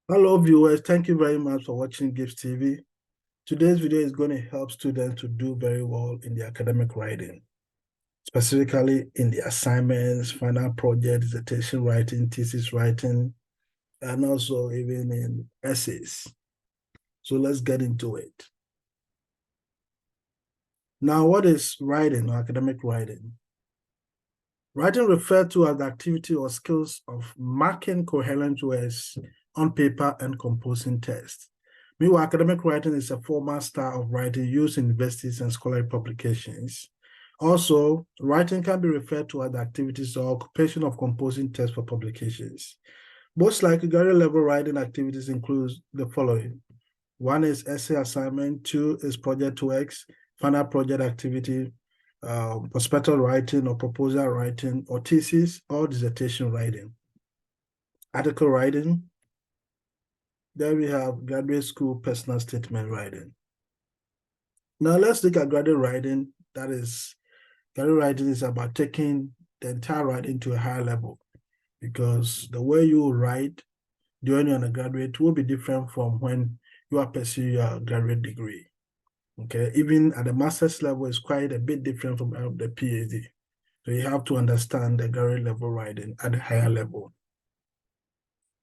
Hello viewers, thank you very much for watching Gibbs TV. Today's video is going to help students to do very well in the academic writing, specifically in the assignments, final project, dissertation writing, thesis writing, and also even in essays. So let's get into it. Now, what is writing or academic writing? Writing referred to as the activity or skills of marking coherent words on paper and composing text. Meanwhile, academic writing is a formal style of writing used in universities and scholarly publications. Also, writing can be referred to as the activities or occupation of composing text for publications. Most likely, graduate level writing activities include the following. One is essay assignment, two is project works, final project activity, prospectus writing or proposal writing, or thesis or dissertation writing. Article writing. There we have graduate school personal statement writing. Now let's look at graduate writing. Graduate writing is about taking the entire writing to a higher level, because the way you write during your undergraduate will be different from when you are pursuing your graduate degree. Okay, even at the master's level, it's quite a bit different from the PhD. So you have to understand the graduate level writing at a higher level.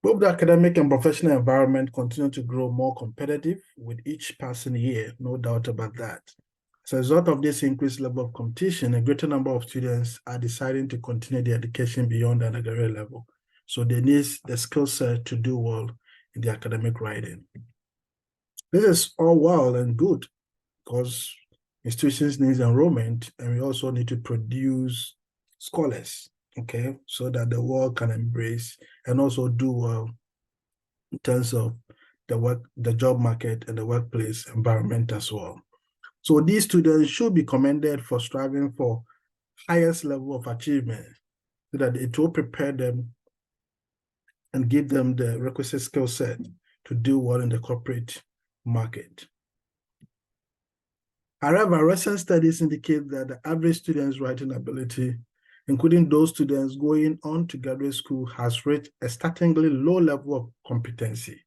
Both the academic and professional environment continue to grow more competitive with each passing year, no doubt about that. As a result of this increased level of competition, a greater number of students are deciding to continue their education beyond the undergraduate level. So they need the skill set to do well in the academic writing. This is all well and good because institutions need enrollment, and we also need to produce scholars, okay, so that the world can embrace and also do well in terms of the job market and the workplace environment as well. So these students should be commended for striving for highest level of achievement, so that it will prepare them and give them the requisite skill set to do well in the corporate market. However, recent studies indicate that the average student's writing ability, including those students going on to graduate school, has reached a startlingly low level of competency.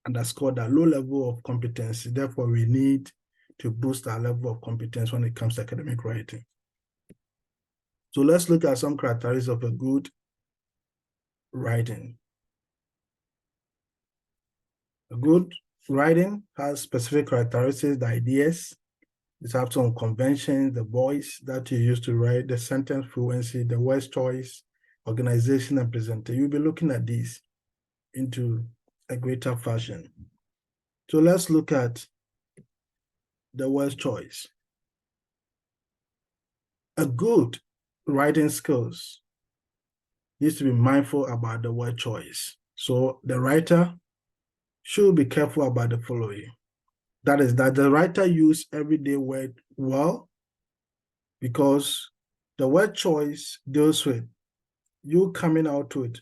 Underscore that low level of competency. Therefore, we need to boost our level of competence when it comes to academic writing. So let's look at some characteristics of a good writing. A good writing has specific characteristics, the ideas. It has some conventions, the voice that you use to write, the sentence fluency, the word choice, organization, and presentation. You'll be looking at these into a greater fashion. So let's look at the word choice. A good writing skills needs to be mindful about the word choice. So the writer should be careful about the following. That is, that the writer use everyday word well, because the word choice deals with you coming out to it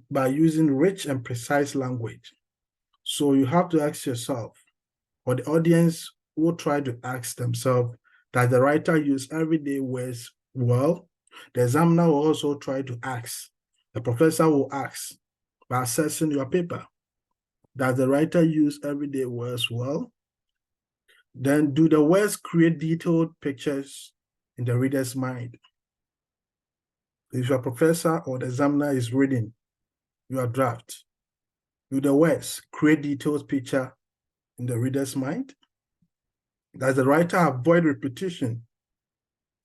by using rich and precise language. So you have to ask yourself, or the audience will try to ask themselves, that the writer use everyday words well. The examiner will also try to ask, the professor will ask by assessing your paper, does the writer use everyday words well? Then do the words create detailed pictures in the reader's mind? If your professor or the examiner is reading your draft, do the words create detailed picture in the reader's mind? Does the writer avoid repetition?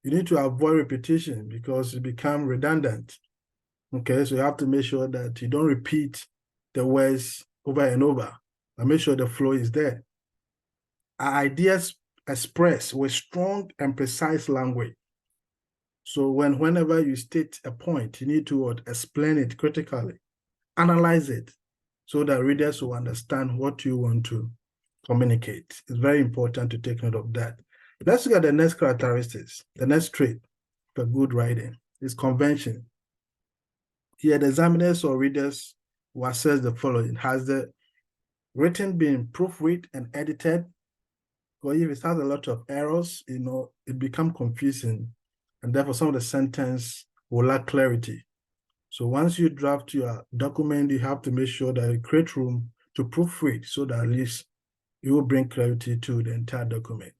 You need to avoid repetition because it becomes redundant. Okay, so you have to make sure that you don't repeat the words over and over, and make sure the flow is there. Are ideas expressed with strong and precise language? So whenever you state a point, you need to explain it critically, analyze it, so that readers will understand what you want to communicate. It's very important to take note of that. Let's look at the next characteristics. The next trait for good writing is convention. Here, the examiners or readers will assess the following. Has the written been proofread and edited? Or if it has a lot of errors, it becomes confusing, and therefore some of the sentence will lack clarity. So once you draft your document, you have to make sure that you create room to proofread so that at least it will bring clarity to the entire document.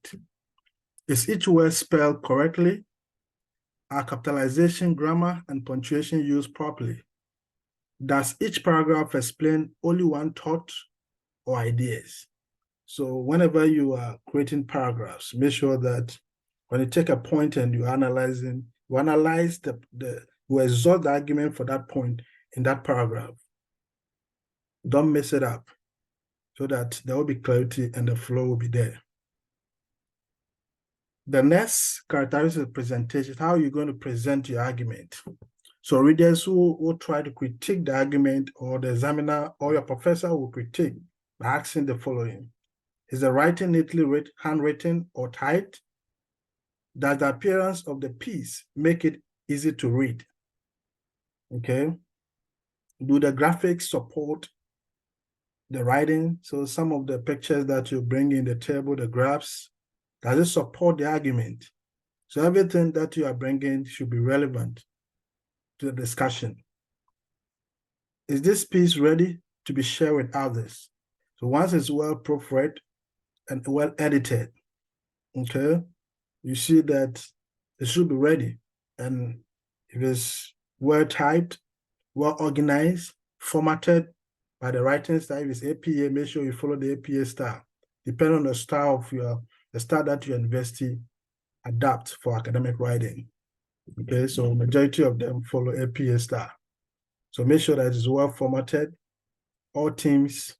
Is each word spelled correctly? Are capitalization, grammar, and punctuation used properly? Does each paragraph explain only one thought or ideas? So whenever you are creating paragraphs, make sure that when you take a point and you analyze you exhaust the argument for that point in that paragraph. Don't mess it up so that there will be clarity and the flow will be there. The next characteristic of presentation is how you're going to present your argument. So readers who will try to critique the argument, or the examiner or your professor will critique by asking the following. Is the writing neatly handwritten or typed? Does the appearance of the piece make it easy to read? Okay. Do the graphics support the writing? So some of the pictures that you bring in the table, the graphs, does it support the argument? So everything that you are bringing should be relevant to the discussion. Is this piece ready to be shared with others? So once it's well proofread and well edited, okay, you see that it should be ready. And if it's well typed, well organized, formatted by the writing style, if it's APA, make sure you follow the APA style. Depending on the style of the style that your university adapt for academic writing. Okay, so majority of them follow APA style. So make sure that it's well formatted. All themes,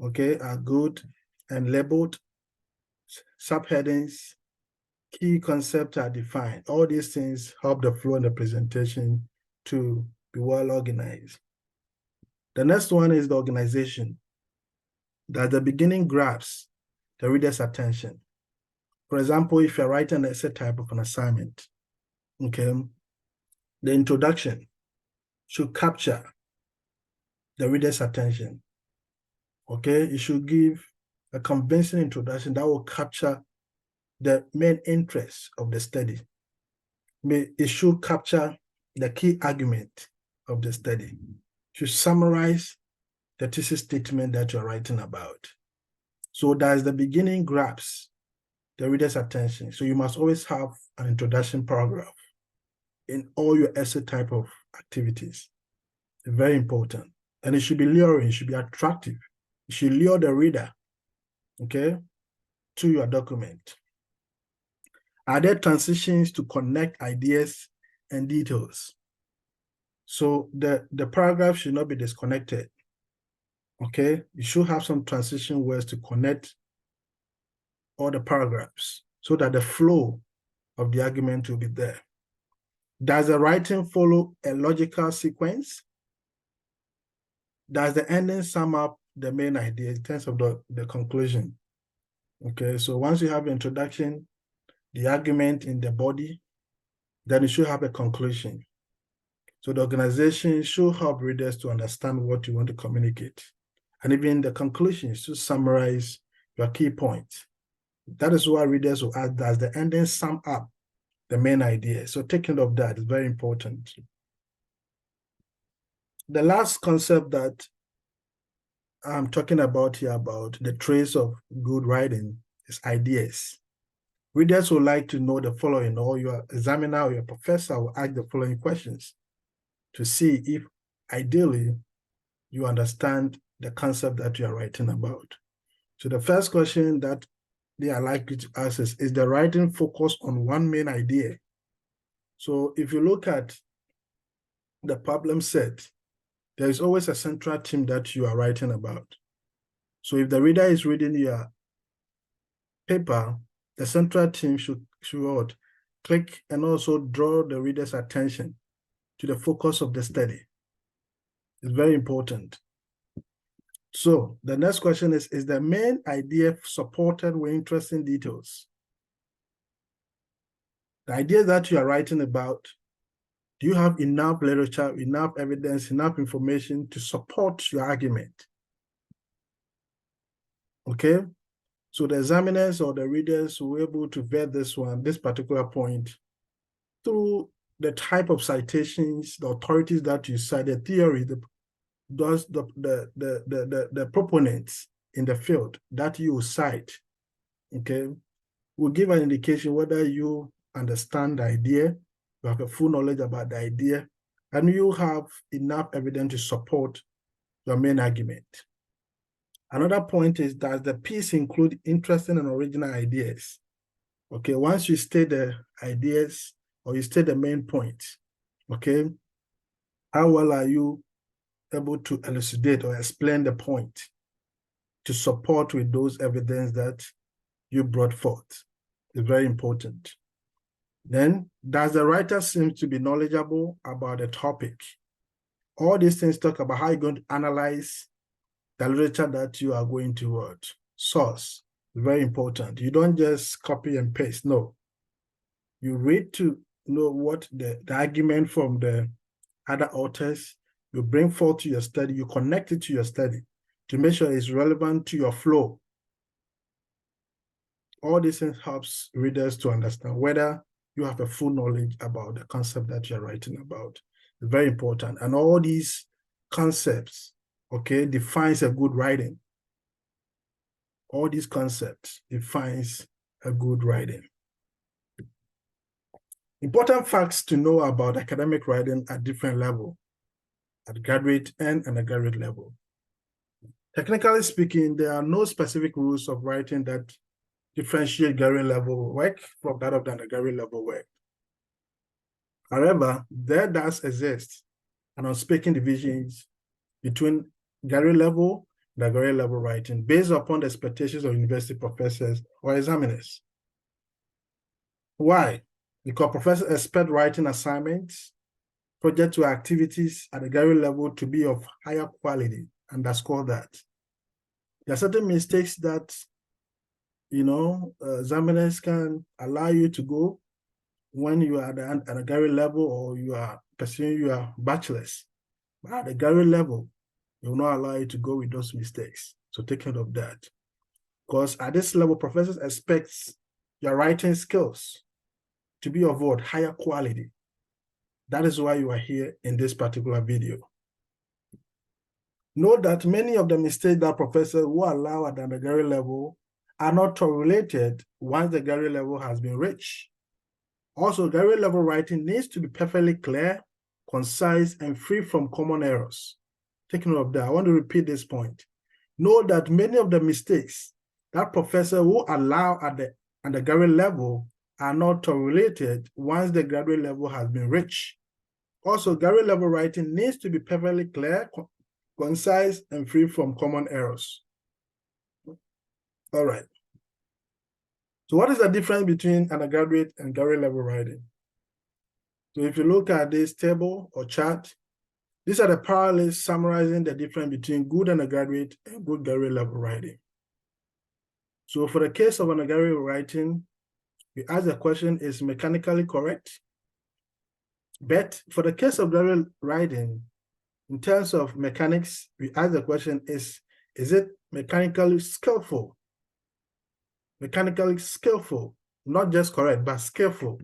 okay, are good and labeled. Subheadings, key concepts are defined. All these things help the flow in the presentation to be well organized. The next one is the organization. That the beginning grabs the reader's attention. For example, if you're writing an essay type of an assignment, okay, the introduction should capture the reader's attention. Okay, you should give a convincing introduction that will capture the main interest of the study. It should capture the key argument of the study. It should summarize the thesis statement that you're writing about. So that the beginning grabs the reader's attention. So you must always have an introduction paragraph in all your essay type of activities. It's very important. And it should be luring, it should be attractive. It should lure the reader, okay, to your document. Are there transitions to connect ideas and details? So the paragraph should not be disconnected, okay? You should have some transition words to connect all the paragraphs so that the flow of the argument will be there. Does the writing follow a logical sequence? Does the ending sum up the main idea in terms of the conclusion? Okay, so once you have the introduction, the argument in the body, then you should have a conclusion. So the organization should help readers to understand what you want to communicate. And even the conclusion should summarize your key points. That is why readers will ask, does the ending sum up the main idea? So taking of that is very important. The last concept that I'm talking about here about the trace of good writing is ideas. Readers would like to know the following, or your examiner or your professor will ask the following questions to see if ideally you understand the concept that you are writing about. So the first question that they are likely to ask is the writing focused on one main idea? So if you look at the problem set, there is always a central theme that you are writing about. So if the reader is reading your paper, the central theme should click and also draw the reader's attention to the focus of the study. It's very important. So the next question is the main idea supported with interesting details? The idea that you are writing about, do you have enough literature, enough evidence, enough information to support your argument? Okay, so the examiners or the readers were able to vet this particular point through the type of citations, the authorities that you cite, the theory, those the proponents in the field that you cite, okay, will give an indication whether you understand the idea, you have a full knowledge about the idea, and you have enough evidence to support your main argument. Another point is, does the piece include interesting and original ideas? Okay, once you state the ideas or you state the main point, okay, how well are you able to elucidate or explain the point to support with those evidence that you brought forth? It's very important. Then, does the writer seem to be knowledgeable about the topic? All these things talk about how you're going to analyze the literature that you are going to source. Very important. You don't just copy and paste. No. You read to know what the argument from the other authors, you bring forth to your study, you connect it to your study to make sure it's relevant to your flow. All these things helps readers to understand whether you have a full knowledge about the concept that you're writing about. It's very important. And all these concepts, okay, defines a good writing. All these concepts defines a good writing. Important facts to know about academic writing at different levels, at graduate and undergraduate level. Technically speaking, there are no specific rules of writing that differentiate graduate level work from that of the undergraduate level work. However, there does exist an unspoken divisions between graduate level and undergraduate level writing based upon the expectations of university professors or examiners. Why? Because professors expect writing assignments, projects or activities at the graduate level to be of higher quality. Underscore that. There are certain mistakes that examiners can allow you to go when you are at the graduate level or you are pursuing your bachelor's. But at the graduate level, they will not allow you to go with those mistakes. So take note of that. Because at this level, professors expect your writing skills to be of what? Higher quality. That is why you are here in this particular video. Note that many of the mistakes that professors will allow at the undergraduate level are not tolerated once the graduate level has been reached. Also, graduate level writing needs to be perfectly clear, concise, and free from common errors. Take note of that. I want to repeat this point. Note that many of the mistakes that professors will allow at the undergraduate level are not tolerated once the graduate level has been reached. Also, graduate level writing needs to be perfectly clear, concise, and free from common errors. All right. So what is the difference between undergraduate and graduate level writing? So if you look at this table or chart, these are the parallels summarizing the difference between good undergraduate and good graduate level writing. So for the case of undergraduate writing, we ask the question, is mechanically correct? But for the case of graduate writing, in terms of mechanics, we ask the question, is it mechanically skillful? Mechanically skillful, not just correct, but skillful.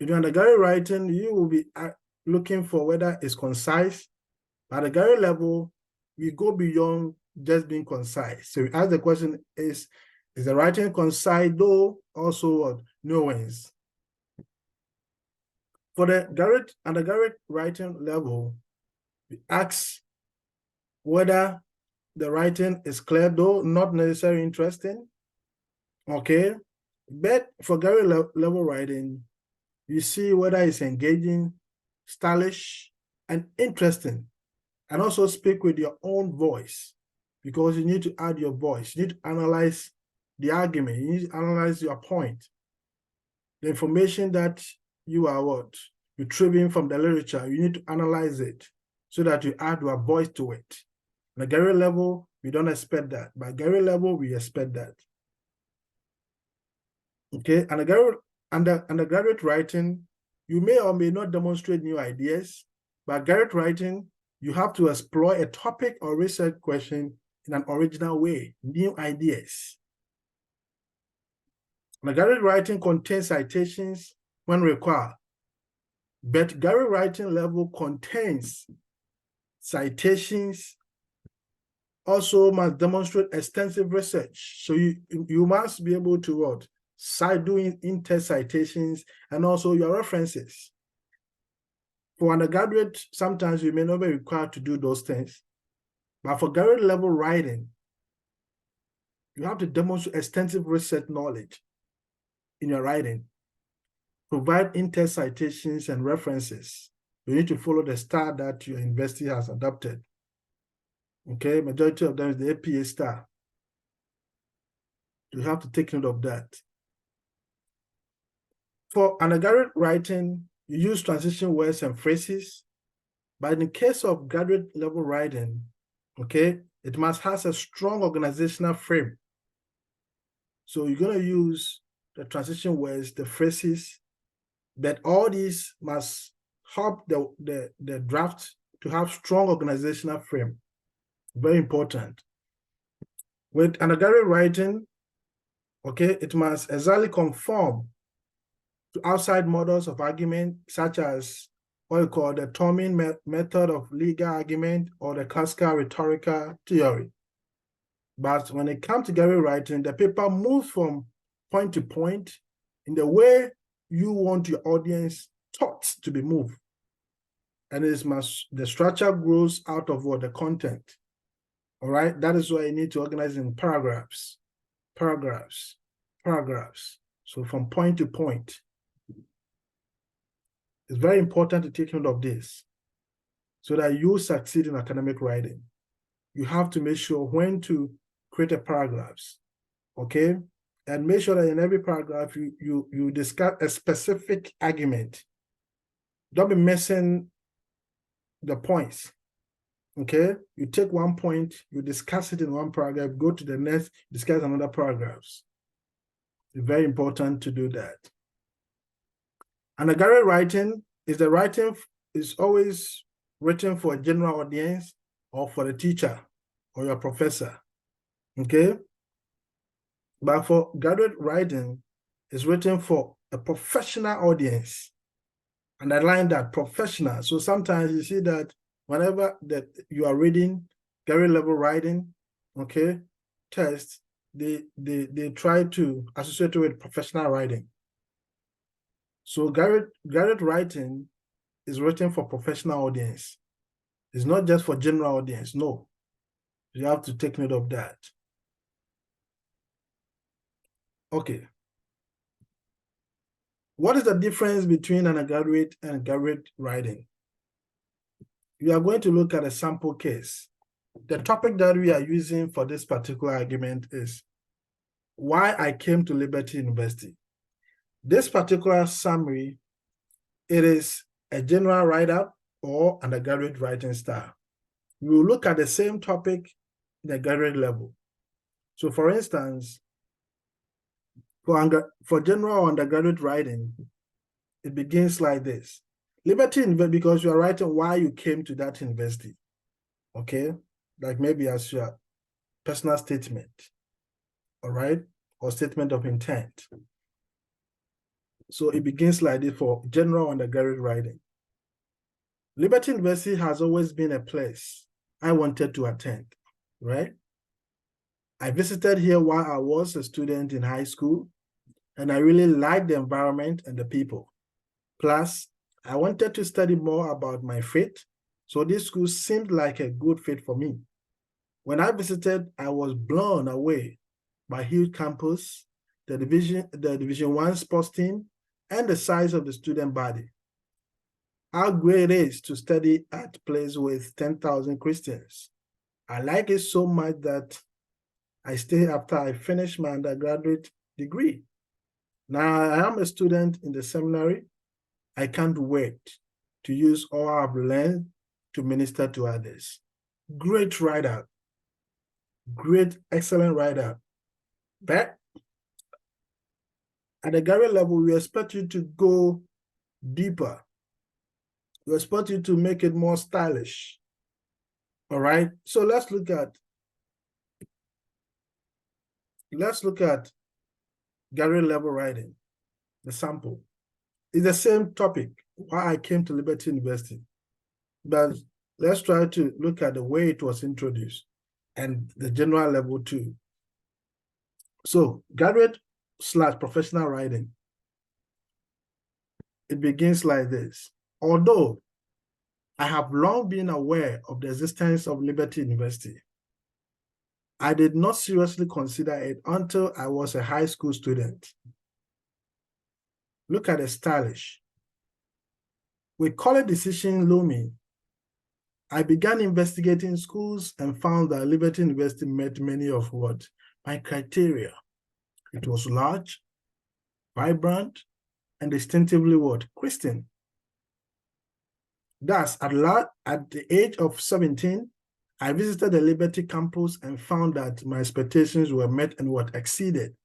In undergraduate writing, you will be looking for whether it's concise. At the graduate level, we go beyond just being concise. So we ask the question, is the writing concise, though also nuance? For the undergraduate writing level, we ask whether the writing is clear, though not necessarily interesting. Okay, but for graduate level writing, you see whether it's engaging, stylish, and interesting. And also speak with your own voice, because you need to add your voice. You need to analyze the argument. You need to analyze your point. The information that you are retrieving from the literature, you need to analyze it so that you add your voice to it. On the graduate level, we don't expect that. But graduate level, we expect that. Okay, and undergraduate writing, you may or may not demonstrate new ideas, but graduate writing, you have to explore a topic or research question in an original way, new ideas. Undergraduate writing contains citations when required, but graduate writing level contains citations, also must demonstrate extensive research. So you must be able to what? Cite doing in-text citations and also your references. For undergraduate, sometimes you may not be required to do those things. But for graduate level writing, you have to demonstrate extensive research knowledge in your writing. Provide in-text citations and references. You need to follow the style that your university has adopted. Okay, majority of them is the APA style. You have to take note of that. For undergraduate writing, you use transition words and phrases. But in the case of graduate level writing, okay, it must have a strong organizational frame. So you're going to use the transition words, the phrases, but all these must help the draft to have strong organizational frame. Very important. With undergraduate writing, okay, it must exactly conform to outside models of argument, such as what we call the Toming method of legal argument or the classical rhetorical theory. But when it comes to graduate writing, the paper moves from point to point in the way you want your audience thoughts to be moved. And the structure grows out of what? The content. All right, that is why you need to organize in paragraphs, paragraphs, paragraphs. So from point to point. It's very important to take note of this so that you succeed in academic writing. You have to make sure when to create a paragraphs, okay? And make sure that in every paragraph, you discuss a specific argument. Don't be missing the points, okay? You take one point, you discuss it in one paragraph, go to the next, discuss another paragraphs. It's very important to do that. Undergraduate writing is always written for a general audience or for the teacher or your professor, okay? But for graduate writing, it's written for a professional audience. Underline that, professional. So sometimes you see that whenever that you are reading graduate level writing, okay, tests, they try to associate it with professional writing. So graduate writing is written for professional audience. It's not just for general audience, no. You have to take note of that. Okay. What is the difference between undergraduate and graduate writing? We are going to look at a sample case. The topic that we are using for this particular argument is why I came to Liberty University. This particular summary, it is a general write-up or undergraduate writing style. We will look at the same topic in a graduate level. So for instance, for general or undergraduate writing, it begins like this. Liberty University, because you are writing why you came to that university, okay? Like maybe as your personal statement, all right? Or statement of intent. So it begins like this for general undergraduate writing. Liberty University has always been a place I wanted to attend, right? I visited here while I was a student in high school, and I really liked the environment and the people. Plus, I wanted to study more about my faith, so this school seemed like a good fit for me. When I visited, I was blown away by huge campus, the Division I sports team, and the size of the student body. How great it is to study at a place with 10,000 Christians. I like it so much that I stayed after I finished my undergraduate degree. Now I am a student in the seminary. I can't wait to use all I've learned to minister to others. Great writer, great, excellent writer. But at the graduate level, we expect you to go deeper. We expect you to make it more stylish. All right. So let's look at graduate level writing, the sample. It's the same topic, why I came to Liberty University. But let's try to look at the way it was introduced and the general level too. So, graduate/professional writing. It begins like this. Although I have long been aware of the existence of Liberty University, I did not seriously consider it until I was a high school student. Look at the stylish. With college decision looming, I began investigating schools and found that Liberty University met many of my criteria. It was large, vibrant, and distinctively Christian. Thus, at the age of 17, I visited the Liberty campus and found that my expectations were met and exceeded.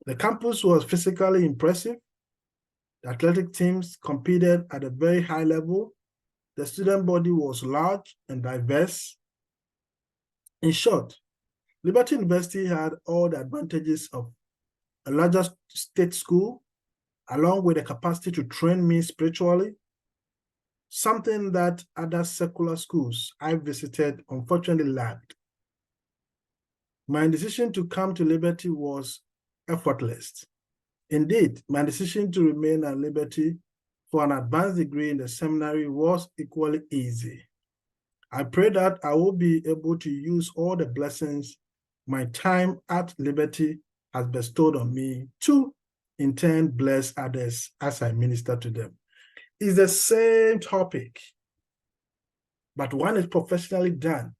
The campus was physically impressive. The athletic teams competed at a very high level. The student body was large and diverse. In short, Liberty University had all the advantages of a larger state school, along with the capacity to train me spiritually, something that other secular schools I visited unfortunately lacked. My decision to come to Liberty was effortless. Indeed, my decision to remain at Liberty for an advanced degree in the seminary was equally easy. I pray that I will be able to use all the blessings my time at Liberty has bestowed on me to, in turn, bless others as I minister to them. It's the same topic, but one is professionally done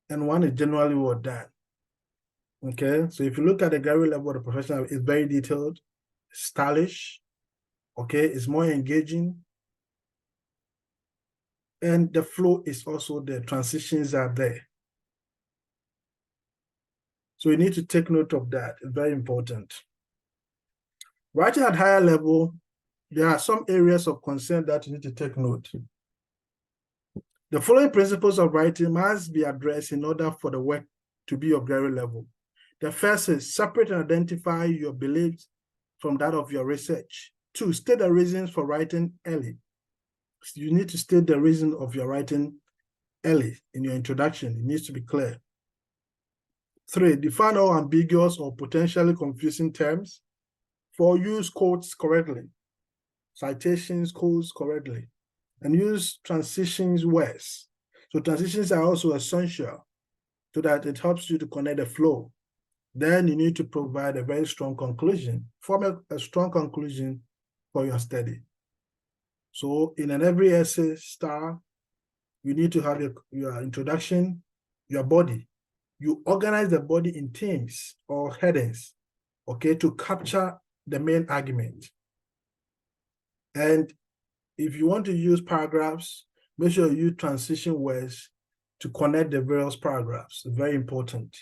and one is generally done. Okay, so if you look at the graduate level of the professional, it's very detailed, stylish, okay, it's more engaging, and the flow is also there, transitions are there. So you need to take note of that, it's very important. Writing at higher level, there are some areas of concern that you need to take note. The following principles of writing must be addressed in order for the work to be of graduate level. The first is separate and identify your beliefs from that of your research. 2, state the reasons for writing early. You need to state the reason of your writing early in your introduction. It needs to be clear. 3, define all ambiguous or potentially confusing terms. 4, use quotes correctly, citations, quotes correctly, and use transitions words. So transitions are also essential so that it helps you to connect the flow. Then you need to provide a very strong conclusion, form a strong conclusion for your study. So in every essay style, you need to have your introduction, your body. You organize the body in themes or headings, okay, to capture the main argument. And if you want to use paragraphs, make sure you use transition words to connect the various paragraphs. Very important.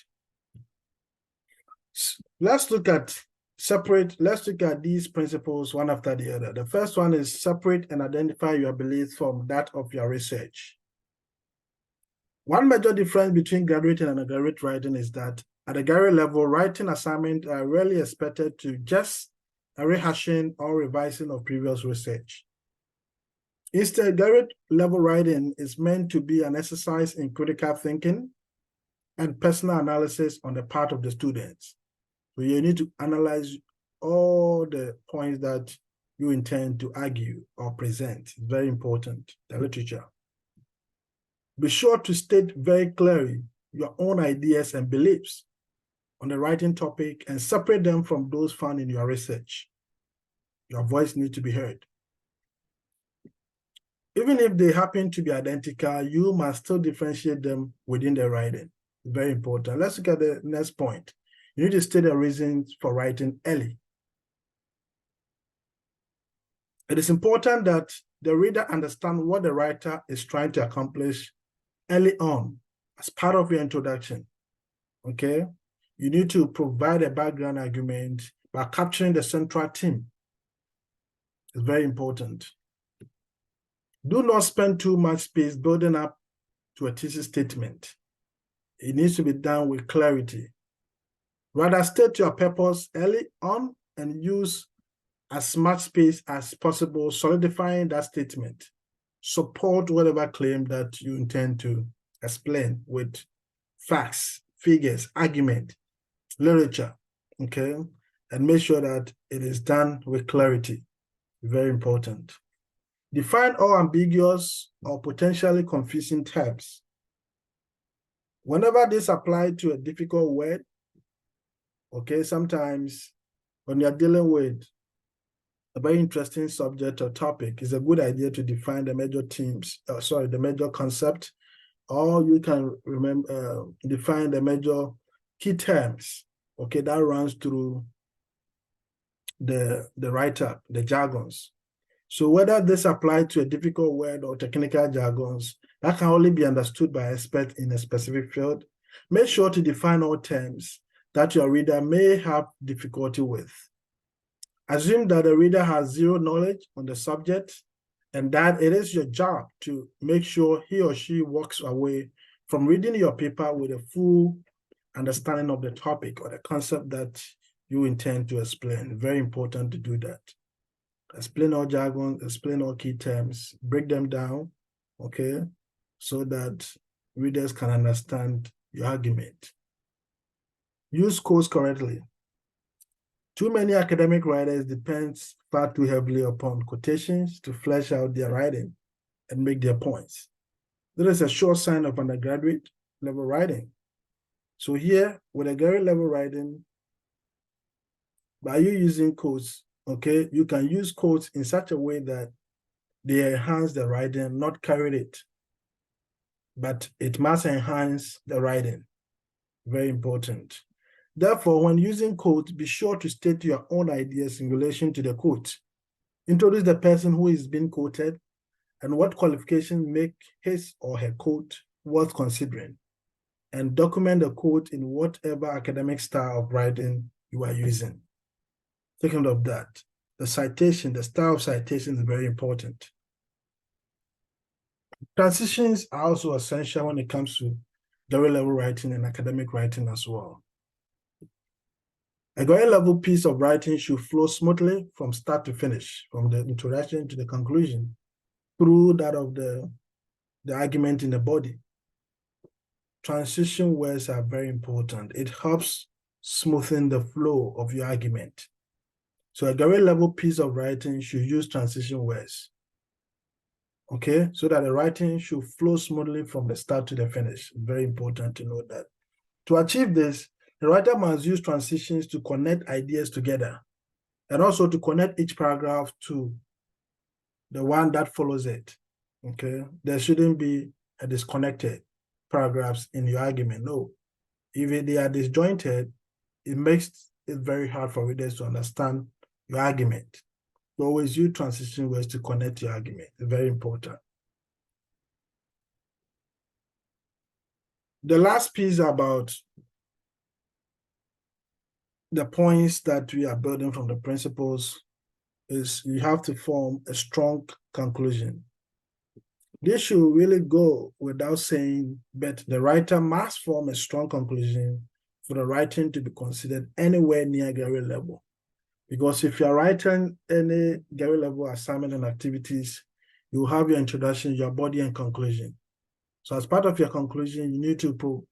Let's look at these principles one after the other. The first one is separate and identify your beliefs from that of your research. One major difference between graduate and undergraduate writing is that at the graduate level, writing assignments are rarely expected to just a rehashing or revising of previous research. Instead, graduate level writing is meant to be an exercise in critical thinking and personal analysis on the part of the students. So you need to analyze all the points that you intend to argue or present. It's very important, the literature. Be sure to state very clearly your own ideas and beliefs on the writing topic and separate them from those found in your research. Your voice needs to be heard. Even if they happen to be identical, you must still differentiate them within the writing. It's very important. Let's look at the next point. You need to state the reasons for writing early. It is important that the reader understand what the writer is trying to accomplish early on as part of your introduction, okay? You need to provide a background argument by capturing the central theme. It's very important. Do not spend too much space building up to a thesis statement. It needs to be done with clarity. Rather, state your purpose early on and use as much space as possible, solidifying that statement. support whatever claim that you intend to explain with facts, figures, argument, literature, okay? And make sure that it is done with clarity. Very important. Define all ambiguous or potentially confusing terms. Whenever this applies to a difficult word, okay, sometimes when you're dealing with a very interesting subject or topic, it's a good idea to define the major themes, the major concept, or you can remember define the major key terms, okay, that runs through the write-up, the jargons. So whether this applies to a difficult word or technical jargons, that can only be understood by experts in a specific field. Make sure to define all terms that your reader may have difficulty with. Assume that the reader has zero knowledge on the subject and that it is your job to make sure he or she walks away from reading your paper with a full understanding of the topic or the concept that you intend to explain. Very important to do that. Explain all jargon, explain all key terms, break them down, okay, so that readers can understand your argument. Use quotes correctly. Too many academic writers depend far too heavily upon quotations to flesh out their writing and make their points. That is a sure sign of undergraduate level writing. So here, with a graduate level writing, by you using quotes, okay, you can use quotes in such a way that they enhance the writing, not carry it, but it must enhance the writing. Very important. Therefore, when using quotes, be sure to state your own ideas in relation to the quote. Introduce the person who is being quoted and what qualifications make his or her quote worth considering, and document the quote in whatever academic style of writing you are using. Take note of that. The citation, the style of citation is very important. Transitions are also essential when it comes to graduate level writing and academic writing as well. A graduate level piece of writing should flow smoothly from start to finish, from the introduction to the conclusion, through that of the argument in the body. Transition words are very important. It helps smoothen the flow of your argument. So a graduate level piece of writing should use transition words, okay? So that the writing should flow smoothly from the start to the finish. Very important to know that. To achieve this, the writer must use transitions to connect ideas together and also to connect each paragraph to the one that follows it, okay? There shouldn't be a disconnected paragraphs in your argument, no. If they are disjointed, it makes it very hard for readers to understand your argument. So always use transition words to connect your argument. It's very important. The last piece about the points that we are building from the principles is you have to form a strong conclusion. This should really go without saying, but the writer must form a strong conclusion for the writing to be considered anywhere near graduate level. Because if you're writing any graduate level assignment and activities, you have your introduction, your body, and conclusion. So as part of your conclusion, you need to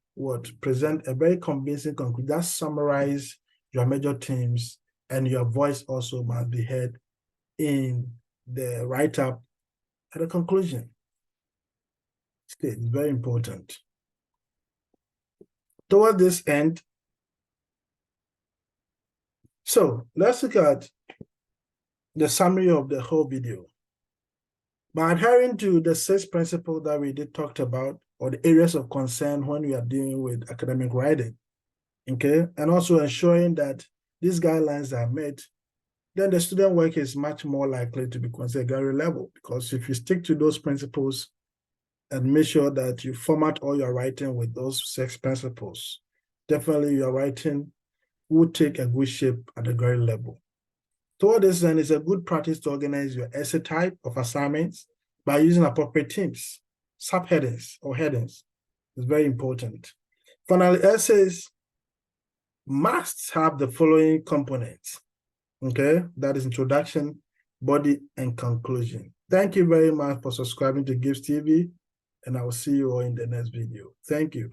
present a very convincing conclusion that summarize your major themes, and your voice also must be heard in the write-up at the conclusion. It's very important. Toward this end, so let's look at the summary of the whole video. By adhering to the 6 principles that we did talked about, or the areas of concern when we are dealing with academic writing, okay, and also ensuring that these guidelines are met, then the student work is much more likely to be considered graduate level, because if you stick to those principles and make sure that you format all your writing with those 6 principles, definitely your writing will take a good shape at the graduate level. Toward this end, it's a good practice to organize your essay type of assignments by using appropriate themes, subheadings, or headings. It's very important. Finally, essays must have the following components, okay? That is introduction, body, and conclusion. Thank you very much for subscribing to Gibbs TV, and I will see you all in the next video. Thank you.